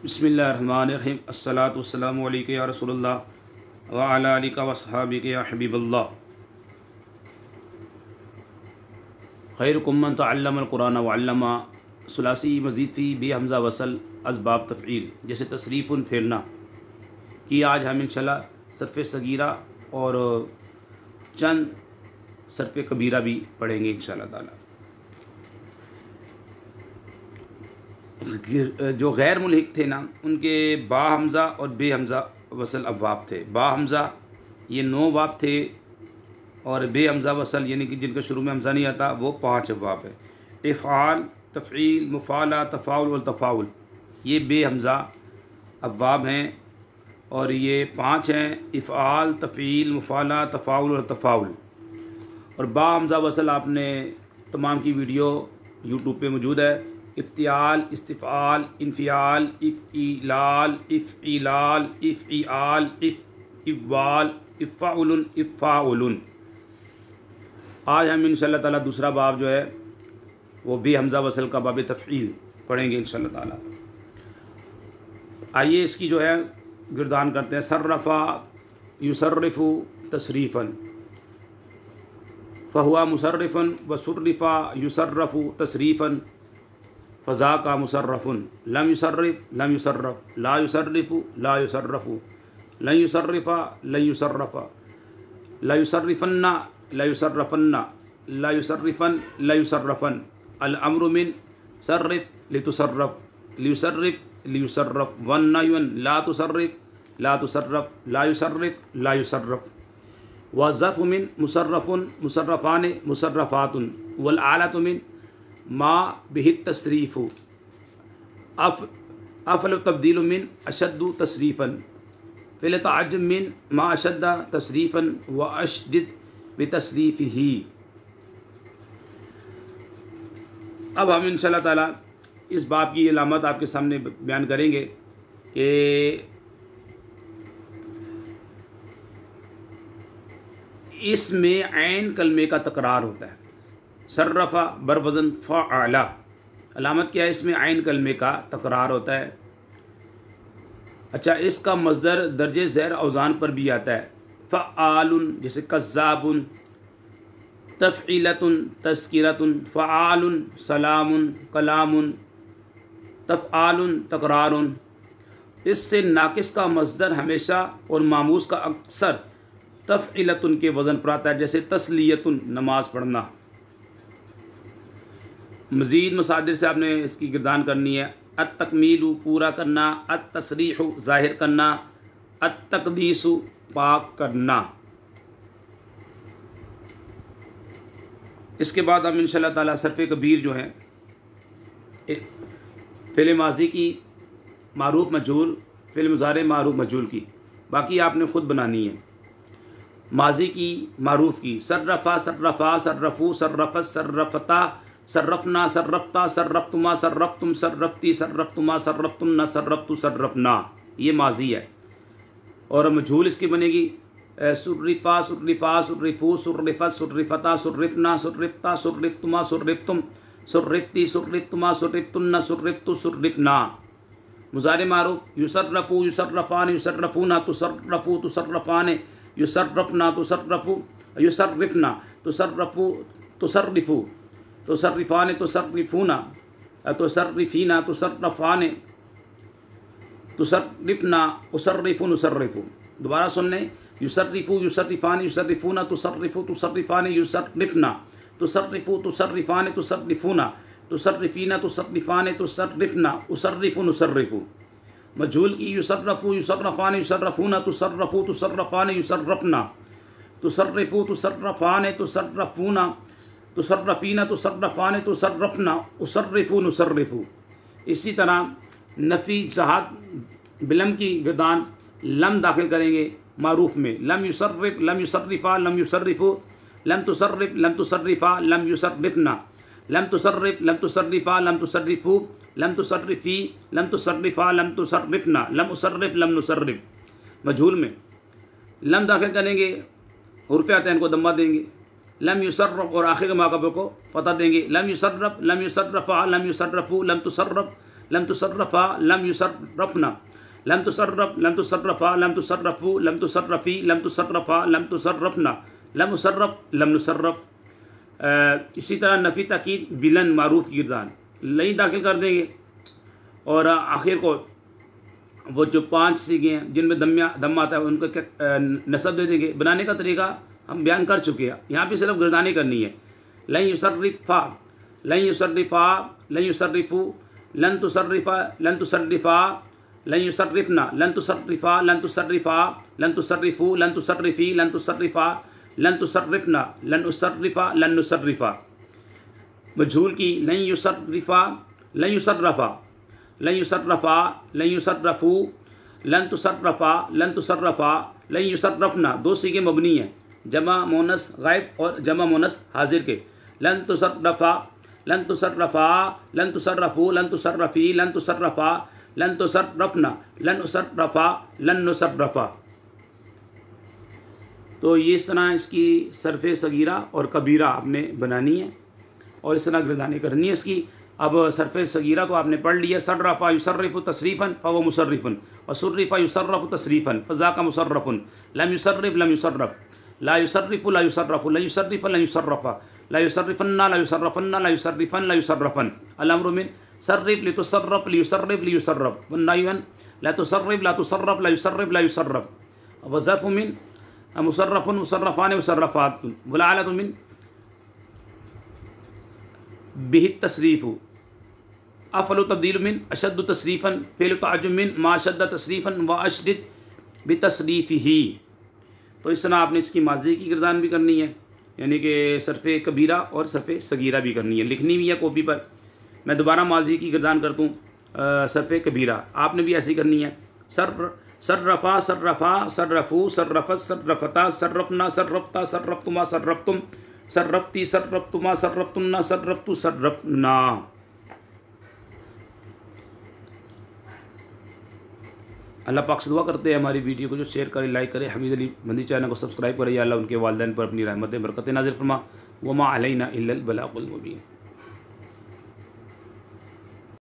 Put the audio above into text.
बिस्मिल्लाहिर्रहमानिर्रहीम अस्सलातु वस्सलामु अलैका या रसूलल्लाह व अला आलिका व अस्हाबिका या हबीबल्लाह खैरुकुम मन तअल्लमल कुरान व अल्लमा सुलासी मज़ीद फ़ी बे हमज़ा वसल असबाब तफ़ईल जैसे तसरीफ़ुन फेरना कि आज हम इंशाल्लाह सर्फ़ सगीरा और चंद सर्फ़ कबीरा भी पढ़ेंगे इंशाल्लाह ताला। जो गैर मुल्हिक थे ना उनके बा हमज़ा और बे हमज़ा वसल अबवाब थे। बा हमज़ा ये 9 बाब थे और बे हमज़ा वसल यानी कि जिनका शुरू में हमज़ा नहीं आता वो 5 अबवाब है। इफ़आल, तफ़ईल, मुफ़ाला, तफ़ाउल और तफ़ाउल ये बे हमज़ा अबवाब हैं और ये 5 हैं। इफ़आल, तफ़ईल, मुफ़ाला, तफ़ाउल और तफ़ाउल। और बा हमज़ा वसल आपने तमाम की वीडियो यूट्यूब पे मौजूद है। इफ्तियाल, इस्तिफ़ाल, इन्फ़ियाल, इफ़ईलाल, इफ़ईलाल, इफ़ईआल, इफ़वाल, इफ़ाउलुन, इफ़ाउलुन। आज हम इंशाअल्लाह ताला दूसरा बाब जो है वो बे हमज़ा वसल का बाब तफ़ईल पढ़ेंगे इंशाअल्लाह ताला। आइए इसकी जो है गिरदान करते हैं। सर्रफ़ा युसर्रिफ़ु तसरीफ़न फ़हुआ मुसर्रिफ़न व सुर्रिफ़ा युसर्रफ़ु तसरीफ़न फ़ज़ा का मुसर्रफ़ुन लम युसर्रिफ़ लम युसर्रफ़ ला युसर्रिफ़ु ला युसर्रफ़ु लन युसर्रिफ़ा लन युसर्रफ़ा ला युसर्रिफ़न्ना ला युसर्रफ़न्ना ला युसर्रिफ़न ला युसर्रफ़न अल अम्रु मिन सर्रिफ़ लितुसर्रफ़ लियुसर्रिफ़ लियुसर्रफ़ वन नह्युन ला तुसर्रिफ़ ला तुसर्रफ़ ला युसर्रिफ़ ला युसर्रफ़ व ज़र्फ़ु मिन मुसर्रफ़ुन मुसर्रफ़ान मुसर्रफ़ातुन वल आलतु मिन मा बिहित तसरीफ़ु अफ़ल तब्दील मिन अशद्दु तसरीफ़न फ़िल तअज्जुब मिन मा अशद्दा तसरीफ़न व अशदिद बितसरीफ़िही। अब हम इंशाअल्लाह ताला इस बाब की अलामत आपके सामने बयान करेंगे कि इसमें ऐन कलमे का तकरार होता है। सर्रफ़ा बर वज़न फ़अला, अलामत क्या है? इसमें ऐन कलमे का तकरार होता है। अच्छा, इसका मज़दर दर्जे ज़ैर औज़ान पर भी आता है। फ़आलुन जैसे कज़्ज़ाबुन, तफ़ईलतुन तज़किरतुन, फ़आलुन सलामुन कलामुन, तफ़आलुन तकरारुन। इससे नाकिस का मज़दर हमेशा और मामूस का अक्सर तफ़ईलतुन के वज़न पर आता है, जैसे तस्लियतुन नमाज पढ़ना। मज़ीद मसादिर से आपने इसकी गिरदान करनी है। अत-तकमीलु पूरा करना, अत-तसरीहु ज़ाहिर करना, अत-तक़दीसु पाक करना। इसके बाद हम इंशाअल्लाह ताला सर्फ़ कबीर जो है फ़िल माज़ी की मारूफ़ मजहूल, फ़िल मुज़ारे मारूफ़ मजहूल की बाकी आपने ख़ुद बनानी है। माज़ी की मारूफ़ की सर्रफ़ा सर्रफ़ा सर्रफ़ू सर्रफ़त सर्रफ़ता सर्रफ़ना सर्रफ़ता सर्रफ़तुमा सर्रफ़तुम सर्रफ़ती सर्रफ़तुमा सर्रफ़तुन्ना सर्रफ़तु सर्रफ़ना, ये माज़ी है। और मजहूल इसकी बनेगी सुर्रिफ़ा सुर्रिफ़ा सुर्रिफ़ू सुर्रिफ़त सुर्रिफ़ता सुर्रिफ़ना सुर्रिफ़ता सुर्रिफ़तुमा सुर्रिफ़तुम सुर्रिफ़ती सुर्रिफ़तुमा सुर्रिफ़तुन्ना सुर्रिफ़तु सुर्रिफ़ना। मुज़ारे मारूफ़ युसर्रफ़ू युसर्रफ़ान युसर्रफ़ूना तुसर्रफ़ू तुसर्रफ़ान युसर्रफ़ना तुसर्रफ़ू युसर्रिफ़ना तुसर्रफ़ू तुसर्रिफ़ू तुसर्रिफ़ान तुसर्रिफ़ूना तुसर्रिफ़ीना तुसर्रफ़ान तुसर्रिफ़ना उसर्रिफ़ुन उसर्रिफ़ू। दोबारा सुन लें। युसर्रिफ़ू युसर्रिफ़ान युसर्रिफ़ूना तुसर्रिफ़ू तुसर्रिफ़ान युसर्रिफ़ना तुसर्रिफ़ू तुसर्रिफ़ान तुसर्रिफ़ूना तुसर्रिफ़ीना तुसर्रिफ़ान तुसर्रिफ़ना उसर्रिफ़ुन उसर्रिफ़ू। मजहूल की युसर्रफ़ू युसर्रफ़ान युसर्रफ़ूना तुसर्रफ़ू तुसर्रफ़ान युसर्रफ़ना तुसर्रिफ़ू तुसर्रफ़ान तुसर्रफ़ूना तुसर्रफ़ीना तुसर्रफ़ान तुसर्रफ़ना उसर्रिफ़ुन उसर्रिफ़ू। इसी तरह नफ़ी जहाद बिलम की गिरदान लम दाखिल करेंगे मारूफ़ में। लम युसर्रिफ़ लम युसर्रिफ़ा लम युसर्रिफ़ू लम तुसर्रिफ़ लम तुसर्रिफ़ा लम युसर्रिफ़ना लम तुसर्रिफ़ लम तुसर्रिफ़ा लम तुसर्रिफ़ू लम तुसर्रिफ़ी लम तुसर्रिफ़ा लम तुसर्रिफ़ना लम उसर्रिफ़ लम नुसर्रिफ़। मजहूल में लम दाखिल करेंगे, हुर्फ़ अतैन को दम्मा देंगे। लम युसर्रफ़ और आखिर के माक़ब को फ़तह देंगे। लम युसर्रफ़ लम युसर्रफ़ा लम युसर्रफ़ू लम तुसर्रफ़ लम तुसर्रफा लम युसर्रफना, लम तुसर्रफ लम तुसर्रफा लम तुसर्रफू लम तुसर्रफी लम तुसर्रफा लम तुसर्रफना, लम मुसर्रफ लम नुसर्रफ। इसी तरह नफ़ी ताकीद बिलन मारूफ किरदार लई दाखिल कर देंगे और आखिर को वो जो 5 सीगे हैं जिनमें दम आता है उनको क्या नसब दे देंगे। बनाने का तरीका हम बयान कर चुके हैं, यहाँ पे सिर्फ गर्दानी करनी है। लन युसर्रिफा लन युसर्रिफा लन युसर्रिफू लन तुसर्रिफा लन तुसर्रिफा लन युसर्रिफना लन तुसर्रिफा लन तुसर्रिफा लन तुसर्रिफू लन तुसर्रिफी लन तुसर्रिफा लन तुसर्रिफना लन उसर्रिफा लन नुसर्रिफा। मजहूल की लन युसर्रिफा लन युसर्रफा लन युसर्रफा लन युसर्रफू लन तुसर्रफा लन तुसर्रफा लन युसर्रफना। 2 सीगे मबनी हैं, जमा मोनस गायब और जमा मोनस हाजिर के। लन तुसर्रफा लन तुसर्रफा लन तुसर्रफू लन तुसर्रफी लन तुसर्रफा लन तुसर्रफना लन उसर्रफा लन नुसर्रफा। तो ये इस तरह इसकी सरफ़े सगीरा और कबीरा आपने बनानी है और इस तरह गर्दानी करनी है इसकी। अब सरफ़े सगीरा तो आपने पढ़ लिया। सर्रफ़ा युसर्रिफ़ु तसरीफ़न फ़हुव मुसर्रिफ़ुन व सुर्रिफ़ा युसर्रफ़ु तसरीफ़न फ़ज़ाका मुसर्रफ़ुन। लम युसर्रिफ़ लम युसर्रफ़ ला युसर्रिफ़ु ला युसर्रफ़ु ला युसर्रिफ़ ला युसर्रफ़ा ला युसर्रिफ़न्ना ला युसर्रफ़न्ना ला युसर्रिफ़न ला युसर्रफ़न। अल अम्रु मिन सर्रिफ़ लितुसर्रफ़ लियुसर्रिफ़ लियुसर्रफ़ वन्नहयु अन ला तुसर्रिफ़ ला तुसर्रफ़ ला युसर्रिफ़ ला युसर्रफ़। व ज़र्फ़ु मिन मुसर्रफ़ुन मुसर्रफ़ान मुसर्रफ़ातुन वल आलतु मिन बिहि तसरीफ़ु अफ़लु तब्दील मिन अशद्दु तसरीफ़न फ़ेलु तअज्जुब मिन मा अशद्द तसरीफ़न व अशदिद बितसरीफ़िही। तो इस तरह आपने इसकी माज़ी की गर्दान भी करनी है, यानी कि सरफ़े कबीरा और सरफ़े सगीरा भी करनी है, लिखनी भी है कॉपी पर। मैं दोबारा माज़ी की गर्दान करता हूँ। सरफ़े कबीरा आपने भी ऐसी करनी है। सर्रफ़ा सर्रफ़ा सर्रफ़ू सर्रफ़त सर्रफ़ता सर्रफ़ना सर्रफ़ता सर्रफ़तुमा सर्रफ़तुम सर्रफ़ती सर्रफ़तुमा सर्रफ़तुन्ना सर्रफ़तु सर्रफ़ना। अल्लाह पाक से दुआ करते हैं हमारी वीडियो को जो शेयर करें, लाइक करें, हमीद अली मंदी चैनल को सब्सक्राइब करें। या अल्लाह उनके वालिदैन पर अपनी रहमत बरकत नाज़िल फरमा। वमा अलैना इल्लल बलागुल मुबीन।